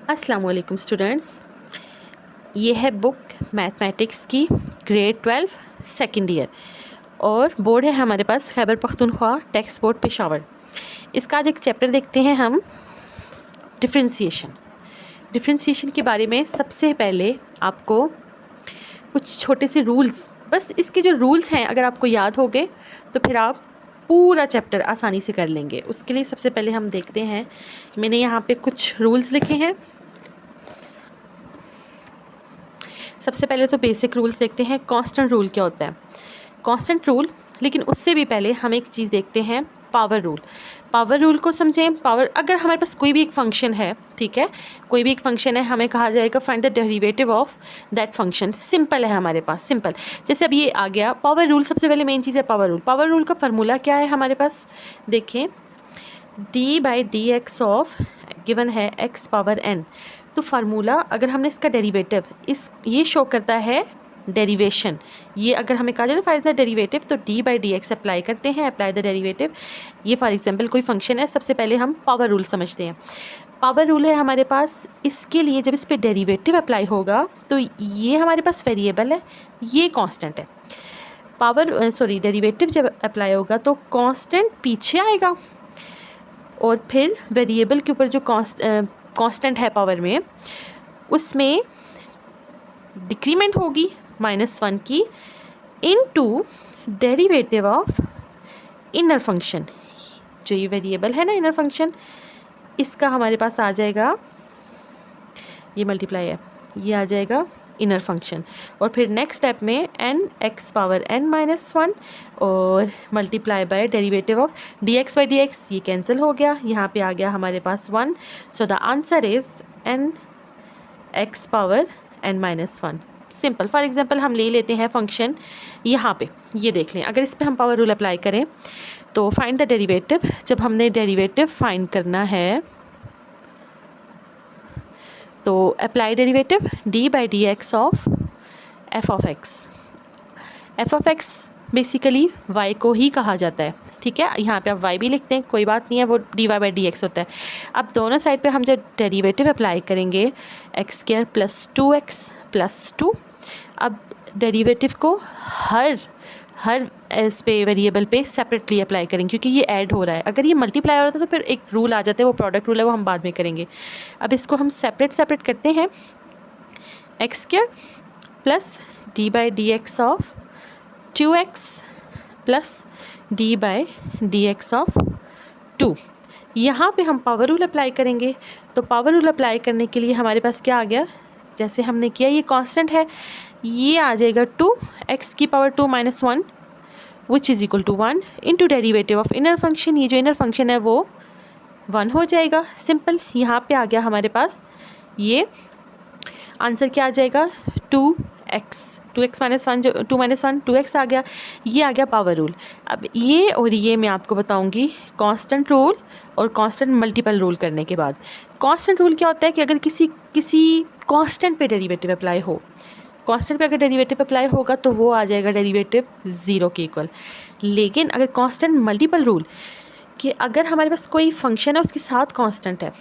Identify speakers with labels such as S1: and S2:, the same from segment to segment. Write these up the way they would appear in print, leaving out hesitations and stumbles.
S1: अस्सलाम वालेकुम स्टूडेंट्स, ये है बुक मैथमेटिक्स की ग्रेड 12 सेकेंड ईयर और बोर्ड है हमारे पास खैबर पख्तूनख्वा टेक्स्ट बोर्ड पेशावर। इसका आज एक चैप्टर देखते हैं हम, डिफ्रेंशिएशन के बारे में। सबसे पहले आपको कुछ छोटे से रूल्स, बस इसके जो रूल्स हैं अगर आपको याद हो गए तो फिर आप पूरा चैप्टर आसानी से कर लेंगे। उसके लिए सबसे पहले हम देखते हैं, मैंने यहाँ पे कुछ रूल्स लिखे हैं। सबसे पहले तो बेसिक रूल्स देखते हैं। कांस्टेंट रूल क्या होता है? कांस्टेंट रूल, लेकिन उससे भी पहले हम एक चीज़ देखते हैं, पावर रूल। पावर रूल को समझें। पावर, अगर हमारे पास कोई भी एक फंक्शन है, ठीक है, कोई भी एक फंक्शन है, हमें कहा जाएगा find the derivative of that function. Simple है हमारे पास, सिंपल। जैसे अब ये आ गया पावर रूल। सबसे पहले मेन चीज़ है पावर रूल। पावर रूल का फार्मूला क्या है हमारे पास? देखें, d/dx ऑफ गिवन है x पावर n। तो फार्मूला, अगर हमने इसका डेरिवेटिव, ये शो करता है डेरिवेशन। ये अगर हमें कहा जाए ना फाइंड द डेरिवेटिव, तो d/dx अप्लाई करते हैं, अप्लाई द डेरिवेटिव। ये फॉर एग्जांपल कोई फंक्शन है, सबसे पहले हम पावर रूल समझते हैं। पावर रूल है हमारे पास, इसके लिए जब इस पर डेरिवेटिव अप्लाई होगा तो ये हमारे पास वेरिएबल है, ये कांस्टेंट है। डेरिवेटिव जब अप्लाई होगा तो कांस्टेंट पीछे आएगा और फिर वेरिएबल के ऊपर जो कांस्टेंट है पावर में, उसमें डिक्रीमेंट होगी -1 की into derivative of inner function. जो ये वेरिएबल है ना इनर फंक्शन, इसका हमारे पास आ जाएगा, ये मल्टीप्लाई है, ये आ जाएगा इनर फंक्शन। और फिर नेक्स्ट स्टेप में x पावर n -1 और multiply by derivative of dx/dx। ये कैंसिल हो गया, यहाँ पे आ गया हमारे पास 1। So the answer is x power n -1। Simple. For example हम ले लेते हैं फंक्शन, यहाँ पे ये देख लें, अगर इस पर हम पावर रूल अप्लाई करें तो फाइंड द डेरिवेटिव। जब हमने डेरिवेटिव फाइंड करना है तो apply derivative d/dx of f of x। f of x basically y को ही कहा जाता है, ठीक है। यहाँ पे आप y भी लिखते हैं, कोई बात नहीं है, वो dy/dx होता है। अब दोनों साइड पे हम जब डेरिवेटिव अप्लाई करेंगे x² + 2x + 2। अब डेरिवेटिव को हर इस पे वेरिएबल पे सेपरेटली अप्लाई करेंगे, क्योंकि ये ऐड हो रहा है। अगर ये मल्टीप्लाई हो रहा था तो फिर एक रूल आ जाता है, वो प्रोडक्ट रूल है, वो हम बाद में करेंगे। अब इसको हम सेपरेट करते हैं, x² + d/dx of 2x + d/dx of 2। यहाँ पे हम पावर रूल अप्लाई करेंगे। तो पावर रूल अप्लाई करने के लिए हमारे पास क्या आ गया, जैसे हमने किया, ये कांस्टेंट है, ये आ जाएगा 2x की power 2 -1 which is equal to 1 into derivative of inner function. ये जो इनर फंक्शन है वो 1 हो जाएगा। सिंपल। यहाँ पे आ गया हमारे पास, ये आंसर क्या आ जाएगा, 2x -1, जो 2 -1 2x आ गया। ये आ गया पावर रूल। अब ये और ये मैं आपको बताऊंगी कांस्टेंट रूल और कांस्टेंट मल्टीपल रूल करने के बाद। कांस्टेंट रूल क्या होता है कि अगर किसी कांस्टेंट पे डेरिवेटिव अप्लाई हो, कांस्टेंट पे अगर डेरिवेटिव अप्लाई होगा तो वो आ जाएगा डेरिवेटिव 0 के इक्वल। लेकिन अगर कांस्टेंट मल्टीपल रूल, कि अगर हमारे पास कोई फंक्शन है उसके साथ कांस्टेंट है,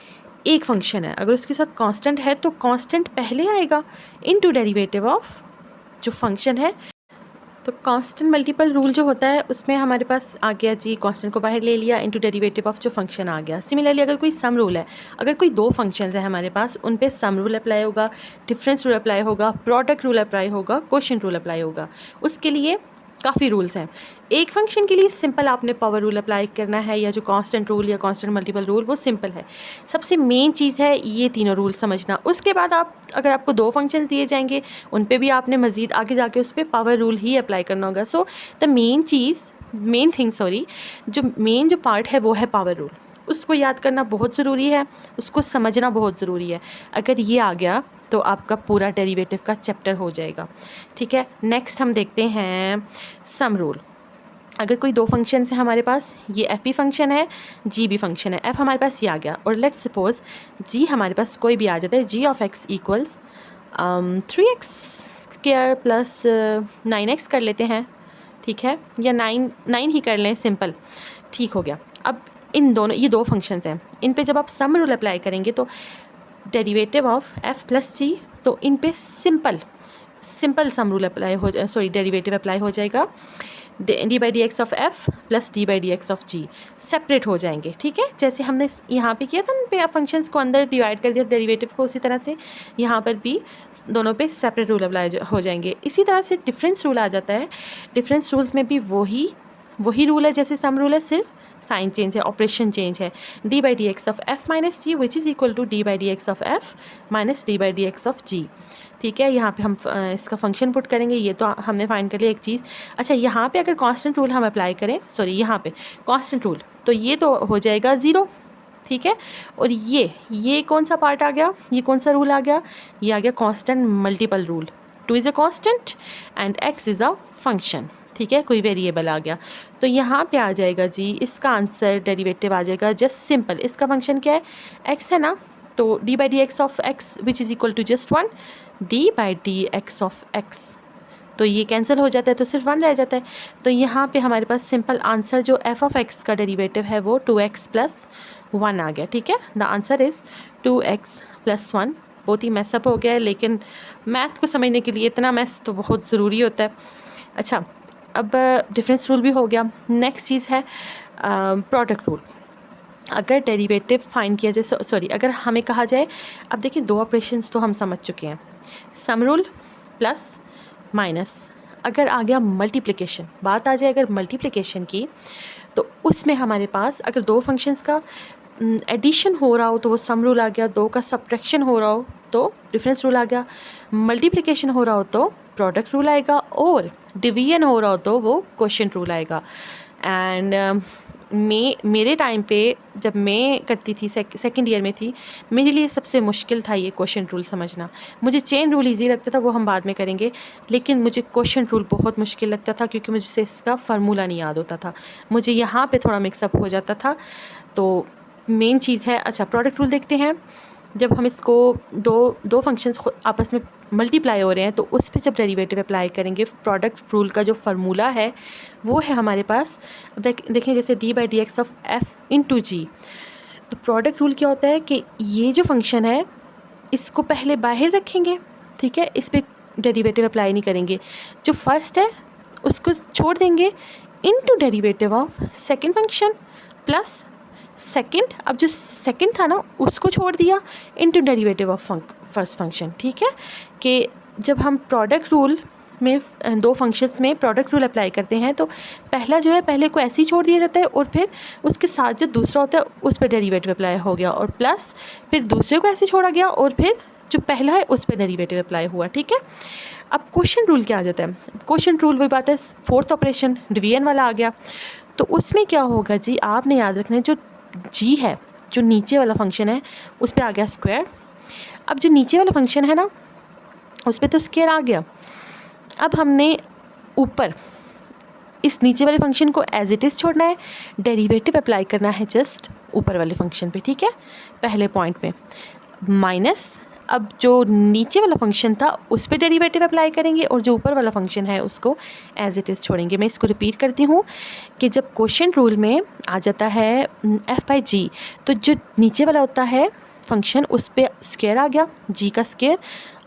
S1: एक फंक्शन है, अगर उसके साथ कांस्टेंट है तो कांस्टेंट पहले आएगा इनटू डेरिवेटिव ऑफ जो फंक्शन है। तो कांस्टेंट मल्टीपल रूल जो होता है उसमें हमारे पास आ गया जी, कांस्टेंट को बाहर ले लिया, इनटू डेरिवेटिव ऑफ जो फंक्शन आ गया। सिमिलरली अगर कोई सम रूल है, अगर कोई दो फंक्शंस है हमारे पास, उन पे सम रूल अप्लाई होगा, डिफरेंस रूल अप्लाई होगा, प्रोडक्ट रूल अप्लाई होगा, क्वोशिएंट रूल अप्लाई होगा। उसके लिए काफ़ी रूल्स हैं। एक फंक्शन के लिए सिंपल आपने पावर रूल अप्लाई करना है, या जो कांस्टेंट रूल या कांस्टेंट मल्टीपल रूल, वो सिंपल है। सबसे मेन चीज़ है ये तीनों रूल समझना। उसके बाद अगर आपको दो फंक्शंस दिए जाएंगे, उन पे भी आपने मज़ीद आगे जाके उस पर पावर रूल ही अप्लाई करना होगा। सो द मेन जो पार्ट है वो है पावर रूल। उसको याद करना बहुत ज़रूरी है, उसको समझना बहुत ज़रूरी है। अगर ये आ गया तो आपका पूरा डेरिवेटिव का चैप्टर हो जाएगा, ठीक है। नेक्स्ट हम देखते हैं सम रूल। अगर कोई दो फंक्शन है हमारे पास, ये एफ भी फंक्शन है, जी भी फंक्शन है। एफ हमारे पास ये आ गया, और लेट्स सपोज जी हमारे पास कोई भी आ जाता है, जी of x equals 3x² + 9x कर लेते हैं, ठीक है, या 9 ही कर लें, सिंपल, ठीक हो गया। अब ये दो फंक्शंस हैं, इन पे जब आप सम रूल अप्लाई करेंगे तो derivative of F plus G, तो इन पे सिंपल सम रूल अप्लाई हो डेरिवेटिव अप्लाई हो जाएगा। D by D X of F plus D by D X of G separate हो जाएंगे, ठीक है। जैसे हमने यहाँ पे किया था ना, पे फंक्शंस को अंदर डिवाइड कर दिया डेरिवेटिव को, उसी तरह से यहाँ पर भी दोनों पे सेपरेट रूल अप्लाई हो जाएंगे। इसी तरह से डिफरेंस रूल आ जाता है। डिफरेंस रूल्स में भी वही रूल है जैसे सम रूल है, सिर्फ साइन चेंज है, ऑपरेशन चेंज है। D by D X of F minus G which is equal to D by D X of F minus D by D X of G, ठीक है। यहाँ पे हम इसका फंक्शन पुट करेंगे, ये तो हमने फाइंड कर लिया एक चीज़। अच्छा, यहाँ पे अगर कांस्टेंट रूल हम अप्लाई करें, यहाँ पे कांस्टेंट रूल, तो ये तो हो जाएगा 0, ठीक है। और ये कौन सा पार्ट आ गया, ये कौन सा रूल आ गया, ये आ गया constant multiple rule. 2 is a constant and x is a function, ठीक है, कोई वेरिएबल आ गया। तो यहाँ पे आ जाएगा जी, इसका आंसर डेरिवेटिव आ जाएगा जस्ट सिंपल। इसका फंक्शन क्या है, x है ना, तो D by D X of X which is equal to just 1 D by D X of X, तो ये कैंसिल हो जाता है, तो सिर्फ 1 रह जाता है। तो यहाँ पे हमारे पास सिंपल आंसर जो एफ ऑफ एक्स का डेरिवेटिव है वो 2x प्लस 1 आ गया, ठीक है। The answer is 2x plus 1। बहुत ही मैसअप हो गया है, लेकिन मैथ को समझने के लिए इतना मैथ तो बहुत ज़रूरी होता है। अच्छा, अब डिफरेंस रूल भी हो गया। नेक्स्ट चीज़ है प्रोडक्ट रूल। अगर डेरिवेटिव फाइंड किया जाए, अगर हमें कहा जाए, अब देखिए 2 ऑपरेशंस तो हम समझ चुके हैं, सम रूल प्लस माइनस। अगर आ गया मल्टीप्लिकेशन, बात आ जाए अगर मल्टीप्लिकेशन की, तो उसमें हमारे पास अगर 2 फंक्शंस का एडिशन हो रहा हो तो वो सम रूल आ गया, 2 का सब्ट्रैक्शन हो रहा हो तो डिफरेंस रूल आ गया, मल्टीप्लिकेशन हो रहा हो तो प्रोडक्ट रूल आएगा, और डिवीजन हो रहा हो तो वो क्वोशिएंट रूल आएगा। एंड मेरे टाइम पे जब मैं करती थी, सेकंड ईयर में थी, मेरे लिए सबसे मुश्किल था ये क्वोशिएंट रूल समझना। मुझे चेन रूल इजी लगता था, वो हम बाद में करेंगे, लेकिन मुझे क्वोशिएंट रूल बहुत मुश्किल लगता था क्योंकि मुझसे इसका फार्मूला नहीं याद होता था, मुझे यहाँ पे थोड़ा मिक्सअप हो जाता था। तो मेन चीज़ है, अच्छा प्रोडक्ट रूल देखते हैं। जब हम इसको दो फंक्शंस आपस में मल्टीप्लाई हो रहे हैं तो उस पर जब डेरिवेटिव अप्लाई करेंगे, प्रोडक्ट रूल का जो फार्मूला है वो है हमारे पास, देखें जैसे D by D X of F into G. तो प्रोडक्ट रूल क्या होता है कि ये जो फंक्शन है इसको पहले बाहर रखेंगे, ठीक है, इस पर डेरिवेटिव अप्लाई नहीं करेंगे, जो फर्स्ट है उसको छोड़ देंगे, into derivative of second function plus second, अब जो सेकंड था ना उसको छोड़ दिया, into derivative of first function, ठीक है। कि जब हम प्रोडक्ट रूल में 2 फंक्शंस में प्रोडक्ट रूल अप्लाई करते हैं तो पहला जो है पहले को ऐसे ही छोड़ दिया जाता है, और फिर उसके साथ जो दूसरा होता है उस पर डेरिवेटिव अप्लाई हो गया, और प्लस फिर दूसरे को ऐसे छोड़ा गया और फिर जो पहला है उस पर डेरिवेटिव अप्लाई हुआ, ठीक है। अब क्वोशिएंट रूल क्या आ जाता है, क्वोशिएंट रूल वही बात है, 4th ऑपरेशन डिवीजन वाला आ गया। तो उसमें क्या होगा जी, आपने याद रखना है जो जी है, जो नीचे वाला फंक्शन है उस पर आ गया स्क्वायर। अब जो नीचे वाला फंक्शन है ना उस पर तो स्क्वायर आ गया, अब हमने ऊपर इस नीचे वाले फंक्शन को एज इट इज़ छोड़ना है, डेरिवेटिव अप्लाई करना है जस्ट ऊपर वाले फंक्शन पे, ठीक है, पहले पॉइंट पे माइनस। अब जो नीचे वाला फंक्शन था उस पर डेरिवेटिव अप्लाई करेंगे और जो ऊपर वाला फंक्शन है उसको एज इट इज़ छोड़ेंगे। मैं इसको रिपीट करती हूँ कि जब क्वोशिएंट रूल में आ जाता है एफ बाई जी, तो जो नीचे वाला होता है फंक्शन उस पर स्क्वायर आ गया, जी का स्क्वायर,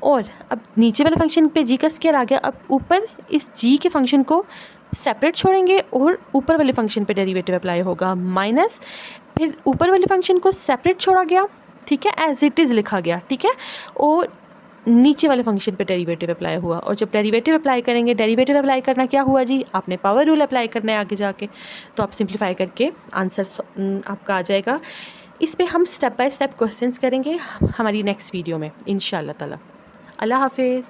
S1: और अब नीचे वाले फंक्शन पे जी का स्क्वायर आ गया, अब ऊपर इस जी के फंक्शन को सेपरेट छोड़ेंगे और ऊपर वाले फंक्शन पे डेरिवेटिव अप्लाई होगा, माइनस फिर ऊपर वाले फंक्शन को सेपरेट छोड़ा गया, ठीक है, एज इट इज़ लिखा गया, ठीक है, और नीचे वाले फंक्शन पे डेरिवेटिव अप्लाई हुआ। और जब डेरिवेटिव अप्लाई करेंगे, डेरिवेटिव अप्लाई करना क्या हुआ जी, आपने पावर रूल अप्लाई करना है आगे जाके, तो आप सिंप्लीफाई करके आंसर आपका आ जाएगा। इस पर हम स्टेप बाय स्टेप क्वेश्चंस करेंगे हमारी नेक्स्ट वीडियो में इंशाल्लाह ताला। अल्लाह हाफिज़।